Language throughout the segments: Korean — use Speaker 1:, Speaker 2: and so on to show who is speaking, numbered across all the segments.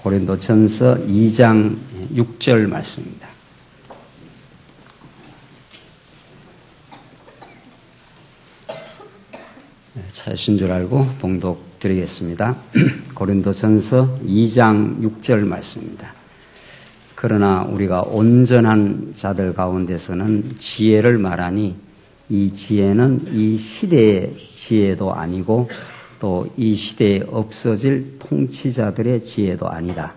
Speaker 1: 고린도전서 2장 6절 말씀입니다. 찾으신 줄 알고 봉독 드리겠습니다. 고린도전서 2장 6절 말씀입니다. 그러나 우리가 온전한 자들 가운데서는 지혜를 말하니 이 지혜는 이 시대의 지혜도 아니고 또 이 시대에 없어질 통치자들의 지혜도 아니다.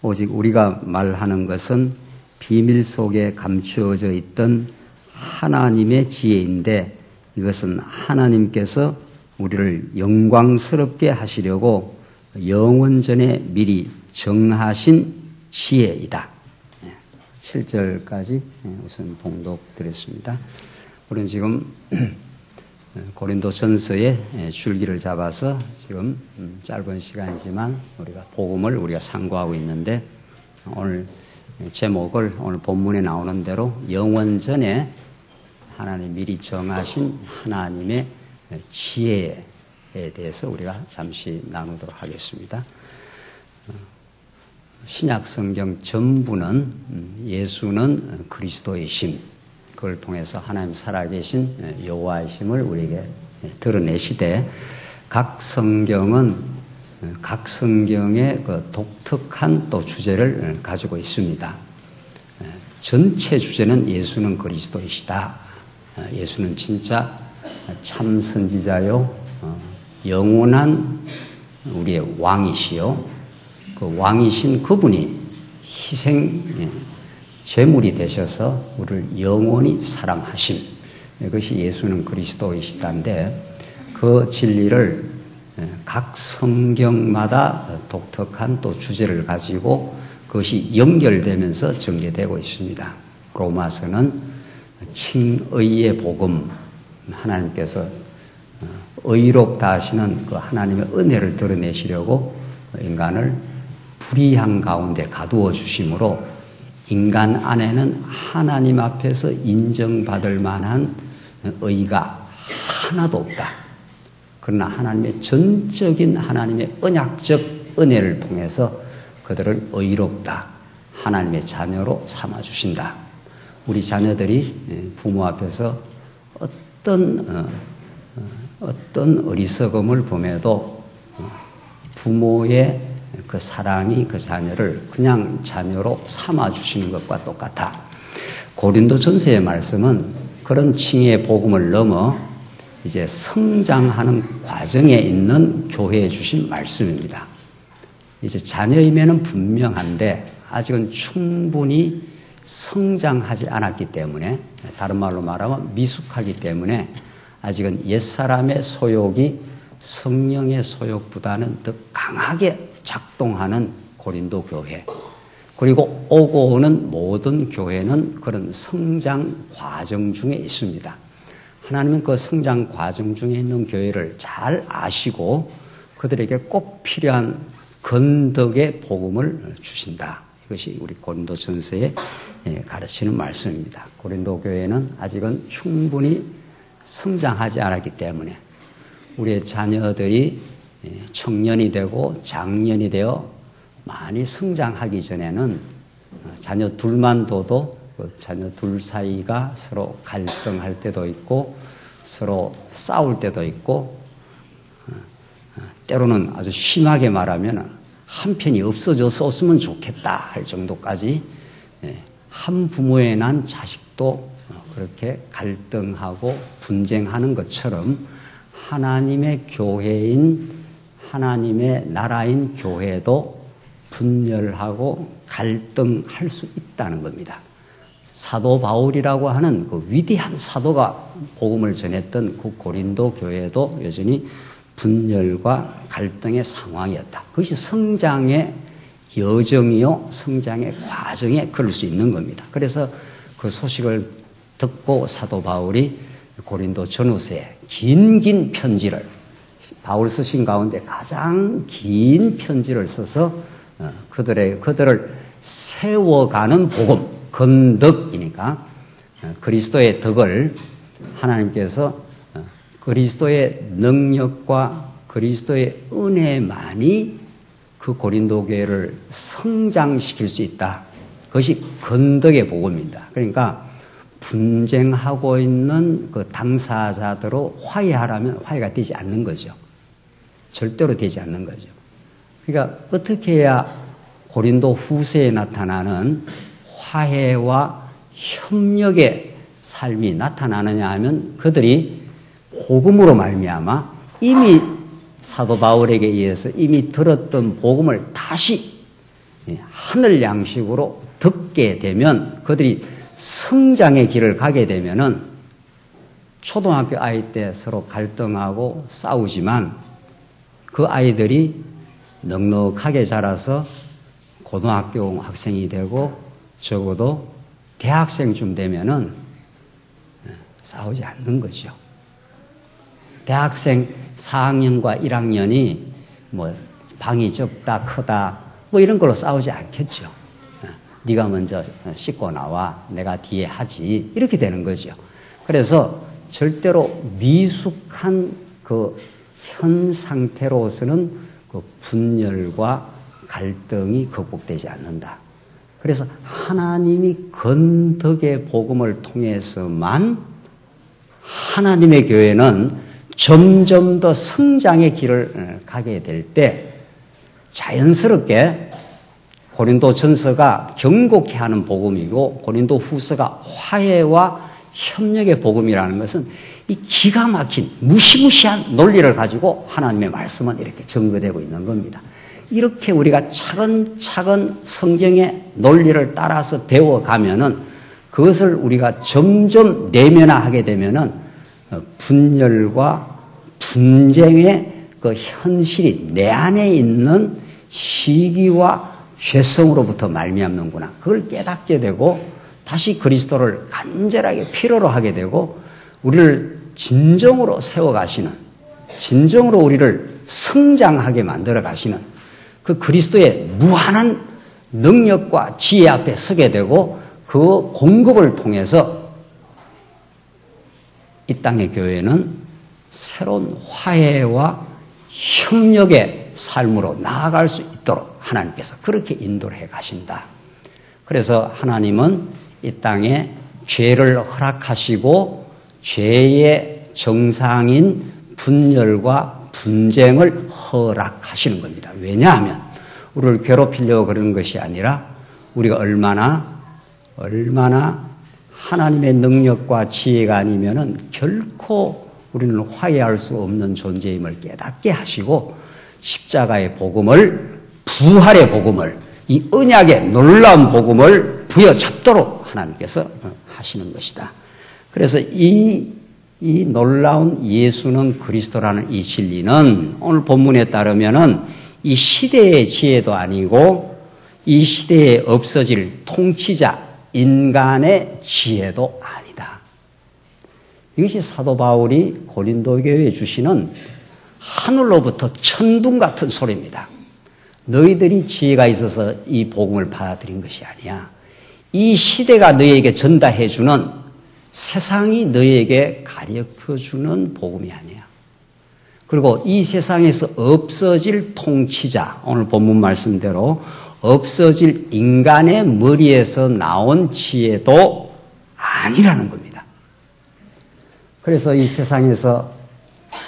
Speaker 1: 오직 우리가 말하는 것은 비밀 속에 감추어져 있던 하나님의 지혜인데 이것은 하나님께서 우리를 영광스럽게 하시려고 영원 전에 미리 정하신 지혜이다. 7절까지 우선 봉독 드렸습니다. 우리는 지금 고린도전서의 줄기를 잡아서 지금 짧은 시간이지만 우리가 복음을 우리가 상고하고 있는데 오늘 제목을 오늘 본문에 나오는 대로 영원 전에 하나님 미리 정하신 하나님의 지혜에 대해서 우리가 잠시 나누도록 하겠습니다. 신약 성경 전부는 예수는 그리스도이심, 그걸 통해서 하나님 살아계신 여호와이심을 우리에게 드러내시되 각 성경은 각 성경의 그 독특한 또 주제를 가지고 있습니다. 전체 주제는 예수는 그리스도이시다. 예수는 진짜 참 선지자요, 영원한 우리의 왕이시요, 그 왕이신 그분이 희생 제물이 되셔서 우리를 영원히 사랑하심, 이것이 예수는 그리스도이시다인데 그 진리를 각 성경마다 독특한 또 주제를 가지고 그것이 연결되면서 전개되고 있습니다. 로마서는 칭의의 복음, 하나님께서 의롭다 하시는 그 하나님의 은혜를 드러내시려고 인간을 불의한 가운데 가두어 주심으로 인간 안에는 하나님 앞에서 인정받을 만한 의가 하나도 없다. 그러나 하나님의 전적인 하나님의 언약적 은혜를 통해서 그들을 의롭다, 하나님의 자녀로 삼아주신다. 우리 자녀들이 부모 앞에서 어떤 어리석음을 범해도 부모의 그 사랑이 그 자녀를 그냥 자녀로 삼아주시는 것과 똑같아. 고린도전서의 말씀은 그런 칭의의 복음을 넘어 이제 성장하는 과정에 있는 교회에 주신 말씀입니다. 이제 자녀이면은 분명한데 아직은 충분히 성장하지 않았기 때문에, 다른 말로 말하면 미숙하기 때문에 아직은 옛사람의 소욕이 성령의 소욕보다는 더 강하게 작동하는 고린도 교회, 그리고 오고 오는 모든 교회는 그런 성장 과정 중에 있습니다. 하나님은 그 성장 과정 중에 있는 교회를 잘 아시고 그들에게 꼭 필요한 건덕의 복음을 주신다. 이것이 우리 고린도전서에 가르치는 말씀입니다. 고린도 교회는 아직은 충분히 성장하지 않았기 때문에 우리의 자녀들이 청년이 되고 장년이 되어 많이 성장하기 전에는 자녀 둘만 둬도 그 자녀 둘 사이가 서로 갈등할 때도 있고 서로 싸울 때도 있고 때로는 아주 심하게 말하면 한 편이 없어졌으면 좋겠다 할 정도까지 한 부모에 난 자식도 그렇게 갈등하고 분쟁하는 것처럼 하나님의 교회인 하나님의 나라인 교회도 분열하고 갈등할 수 있다는 겁니다. 사도 바울이라고 하는 그 위대한 사도가 복음을 전했던 그 고린도 교회도 여전히 분열과 갈등의 상황이었다. 그것이 성장의 여정이요, 성장의 과정에 그럴 수 있는 겁니다. 그래서 그 소식을 듣고 사도 바울이 고린도 전후서에 긴 편지를, 바울 서신 가운데 가장 긴 편지를 써서 그들을 세워가는 복음, 건덕이니까 그리스도의 덕을 하나님께서 그리스도의 능력과 그리스도의 은혜만이 그 고린도 교회를 성장시킬 수 있다. 그것이 건덕의 복음입니다. 그러니까 분쟁하고 있는 그 당사자들로 화해하라면 화해가 되지 않는 거죠. 절대로 되지 않는 거죠. 그러니까 어떻게 해야 고린도 후서에 나타나는 화해와 협력의 삶이 나타나느냐 하면 그들이 복음으로 말미암아 이미 사도 바울에게 의해서 이미 들었던 복음을 다시 하늘 양식으로 듣게 되면 그들이 성장의 길을 가게 되면은 초등학교 아이 때 서로 갈등하고 싸우지만 그 아이들이 넉넉하게 자라서 고등학교 학생이 되고 적어도 대학생쯤 되면은 싸우지 않는 거죠. 대학생 4학년과 1학년이 뭐 방이 적다 크다 뭐 이런 걸로 싸우지 않겠죠. 네가 먼저 씻고 나와 내가 뒤에 하지 이렇게 되는 거죠. 그래서 절대로 미숙한 그 현 상태로서는 그 분열과 갈등이 극복되지 않는다. 그래서 하나님이 건덕의 복음을 통해서만 하나님의 교회는 점점 더 성장의 길을 가게 될 때 자연스럽게 고린도 전서가 경고케 하는 복음이고 고린도 후서가 화해와 협력의 복음이라는 것은 이 기가 막힌 무시무시한 논리를 가지고 하나님의 말씀은 이렇게 증거되고 있는 겁니다. 이렇게 우리가 차근차근 성경의 논리를 따라서 배워가면은 그것을 우리가 점점 내면화하게 되면은 분열과 분쟁의 그 현실이 내 안에 있는 시기와 죄성으로부터 말미암는구나. 그걸 깨닫게 되고 다시 그리스도를 간절하게 필요로 하게 되고 우리를 진정으로 세워가시는, 진정으로 우리를 성장하게 만들어 가시는 그 그리스도의 무한한 능력과 지혜 앞에 서게 되고 그 공급을 통해서 이 땅의 교회는 새로운 화해와 협력의 삶으로 나아갈 수 있도록 하나님께서 그렇게 인도를 해 가신다. 그래서 하나님은 이 땅에 죄를 허락하시고 죄의 정상인 분열과 분쟁을 허락하시는 겁니다. 왜냐하면 우리를 괴롭히려고 그러는 것이 아니라 우리가 얼마나 하나님의 능력과 지혜가 아니면은 결코 우리는 화해할 수 없는 존재임을 깨닫게 하시고 십자가의 복음을, 부활의 복음을, 이 언약의 놀라운 복음을 부여잡도록 하나님께서 하시는 것이다. 그래서 이 놀라운 예수는 그리스도라는 이 진리는 오늘 본문에 따르면은 이 시대의 지혜도 아니고 이 시대에 없어질 통치자 인간의 지혜도 아니다. 이것이 사도 바울이 고린도 교회에 주시는 하늘로부터 천둥 같은 소리입니다. 너희들이 지혜가 있어서 이 복음을 받아들인 것이 아니야. 이 시대가 너희에게 전달해 주는 세상이 너희에게 가르쳐 주는 복음이 아니야. 그리고 이 세상에서 없어질 통치자, 오늘 본문 말씀대로 없어질 인간의 머리에서 나온 지혜도 아니라는 겁니다. 그래서 이 세상에서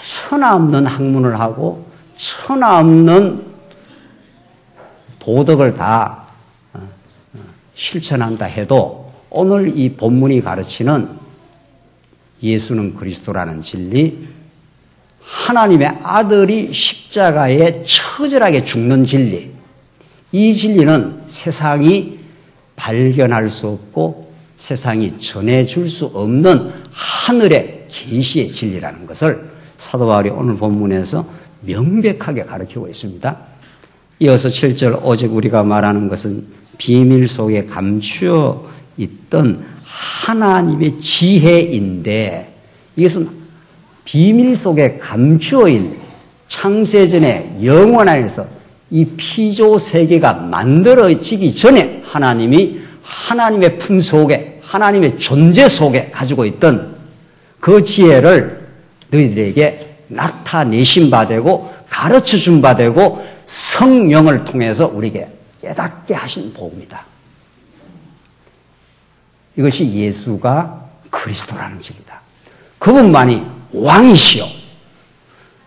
Speaker 1: 천하없는 학문을 하고 천하없는 도덕을 다 실천한다 해도 오늘 이 본문이 가르치는 예수는 그리스도라는 진리, 하나님의 아들이 십자가에 처절하게 죽는 진리, 이 진리는 세상이 발견할 수 없고 세상이 전해줄 수 없는 하늘의 계시의 진리라는 것을 사도 바울이 오늘 본문에서 명백하게 가르치고 있습니다. 이어서 7절 오직 우리가 말하는 것은 비밀 속에 감추어 있던 하나님의 지혜인데 이것은 비밀 속에 감추어 있는 창세전에 영원 안에서 이 피조 세계가 만들어지기 전에 하나님이 하나님의 품 속에 하나님의 존재 속에 가지고 있던 그 지혜를 너희들에게 나타내신 바 되고 가르쳐 준 바 되고 성령을 통해서 우리에게 깨닫게 하신 복음이다. 이것이 예수가 그리스도라는 진리다. 그분만이 왕이시요.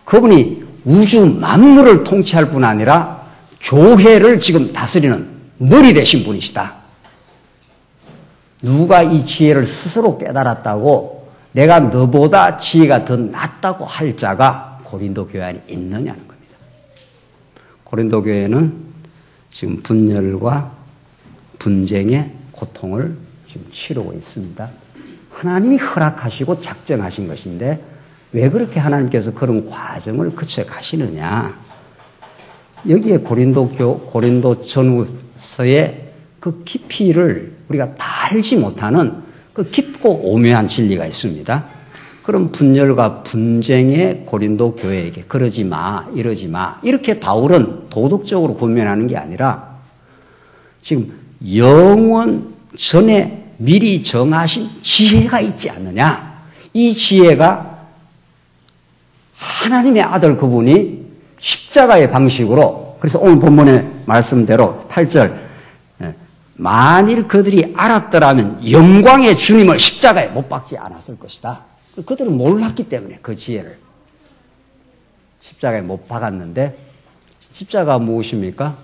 Speaker 1: 그분이 우주 만물을 통치할 뿐 아니라 교회를 지금 다스리는 머리 되신 분이시다. 누가 이 지혜를 스스로 깨달았다고 내가 너보다 지혜가 더 낫다고 할 자가 고린도 교회 안에 있느냐는 겁니다. 고린도 교회는 지금 분열과 분쟁의 고통을 지금 치르고 있습니다. 하나님이 허락하시고 작정하신 것인데 왜 그렇게 하나님께서 그런 과정을 거쳐 가시느냐. 여기에 고린도 전후서의 그 깊이를 우리가 다 알지 못하는 그 깊고 오묘한 진리가 있습니다. 그럼 분열과 분쟁의 고린도 교회에게 그러지 마, 이러지 마. 이렇게 바울은 도덕적으로 권면하는 게 아니라 지금 영원 전에 미리 정하신 지혜가 있지 않느냐. 이 지혜가 하나님의 아들 그분이 십자가의 방식으로, 그래서 오늘 본문의 말씀대로 8절, 만일 그들이 알았더라면 영광의 주님을 십자가에 못 박지 않았을 것이다. 그들은 몰랐기 때문에 그 지혜를 십자가에 못 박았는데, 십자가가 무엇입니까?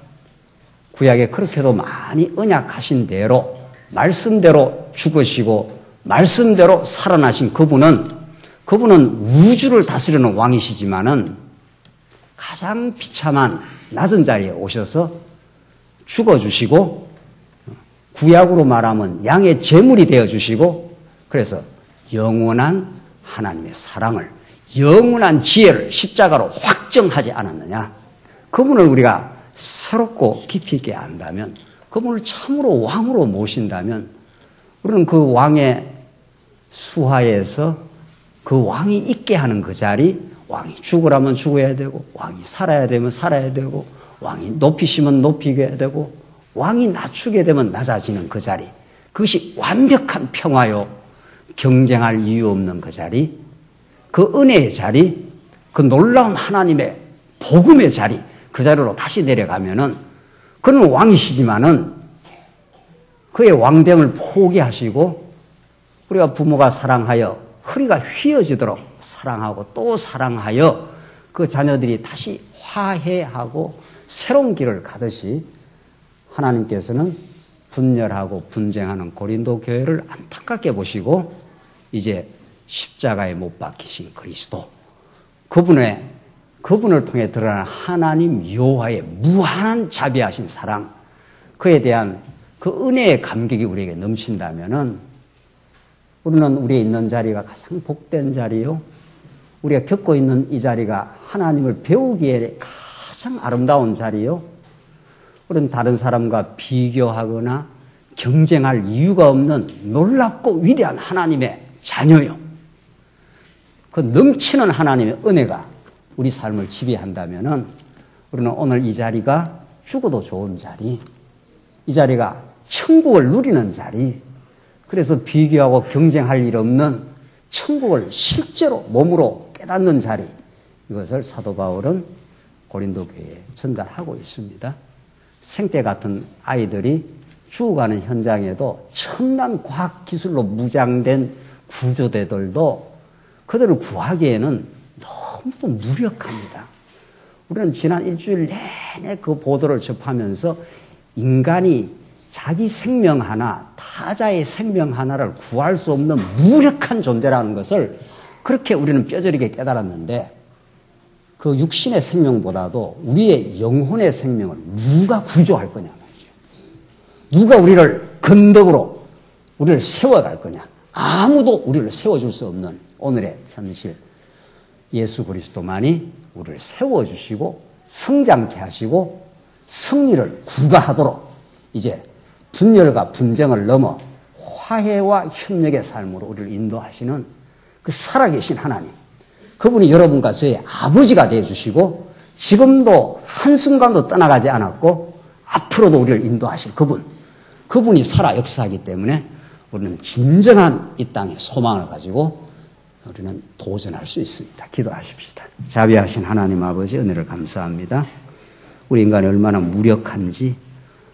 Speaker 1: 구약에 그렇게도 많이 언약하신 대로 말씀대로 죽으시고 말씀대로 살아나신 그분은 우주를 다스리는 왕이시지만은 가장 비참한 낮은 자리에 오셔서 죽어주시고 구약으로 말하면 양의 제물이 되어주시고, 그래서 영원한 하나님의 사랑을, 영원한 지혜를 십자가로 확정하지 않았느냐. 그분을 우리가 새롭고 깊이 있게 안다면, 그분을 참으로 왕으로 모신다면, 우리는 그 왕의 수하에서 그 왕이 있게 하는 그 자리, 왕이 죽으라면 죽어야 되고, 왕이 살아야 되면 살아야 되고, 왕이 높이시면 높이게 되고, 왕이 낮추게 되면 낮아지는 그 자리, 그것이 완벽한 평화요, 경쟁할 이유 없는 그 자리, 그 은혜의 자리, 그 놀라운 하나님의 복음의 자리, 그 자리로 다시 내려가면은 그는 왕이시지만은 그의 왕됨을 포기하시고, 우리가 부모가 사랑하여 허리가 휘어지도록 사랑하고 또 사랑하여 그 자녀들이 다시 화해하고 새로운 길을 가듯이, 하나님께서는 분열하고 분쟁하는 고린도 교회를 안타깝게 보시고 이제 십자가에 못 박히신 그리스도, 그분을 통해 드러난 하나님 여호와의 무한한 자비하신 사랑, 그에 대한 그 은혜의 감격이 우리에게 넘친다면은 우리는 우리의 있는 자리가 가장 복된 자리요, 우리가 겪고 있는 이 자리가 하나님을 배우기에 가장 아름다운 자리요, 우리는 다른 사람과 비교하거나 경쟁할 이유가 없는 놀랍고 위대한 하나님의 자녀요. 그 넘치는 하나님의 은혜가 우리 삶을 지배한다면은 우리는 오늘 이 자리가 죽어도 좋은 자리, 이 자리가 천국을 누리는 자리, 그래서 비교하고 경쟁할 일 없는 천국을 실제로 몸으로 깨닫는 자리, 이것을 사도 바울은 고린도 교회에 전달하고 있습니다. 생태 같은 아이들이 죽어가는 현장에도 첨단 과학기술로 무장된 구조대들도 그들을 구하기에는 너무 무력합니다. 우리는 지난 일주일 내내 그 보도를 접하면서 인간이 자기 생명 하나, 타자의 생명 하나를 구할 수 없는 무력한 존재라는 것을 그렇게 우리는 뼈저리게 깨달았는데, 그 육신의 생명보다도 우리의 영혼의 생명을 누가 구조할 거냐 말이죠. 누가 우리를 건덕으로 우리를 세워갈 거냐. 아무도 우리를 세워줄 수 없는 오늘의 현실, 예수 그리스도만이 우리를 세워주시고 성장케 하시고 승리를 구가하도록 이제 분열과 분쟁을 넘어 화해와 협력의 삶으로 우리를 인도하시는 그 살아계신 하나님, 그분이 여러분과 저의 아버지가 되어주시고 지금도 한순간도 떠나가지 않았고 앞으로도 우리를 인도하실 그분이 살아 역사하기 때문에 우리는 진정한 이 땅의 소망을 가지고 우리는 도전할 수 있습니다. 기도하십시다. 자비하신 하나님 아버지, 은혜를 감사합니다. 우리 인간이 얼마나 무력한지,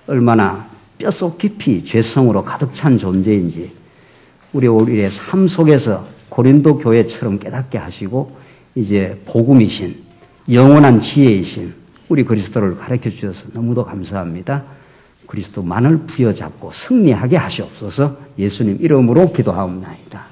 Speaker 1: 얼마나 뼛속 깊이 죄성으로 가득 찬 존재인지 우리의 삶 속에서 고린도 교회처럼 깨닫게 하시고 이제 복음이신 영원한 지혜이신 우리 그리스도를 가르쳐 주셔서 너무도 감사합니다. 그리스도만을 부여잡고 승리하게 하시옵소서. 예수님 이름으로 기도하옵나이다.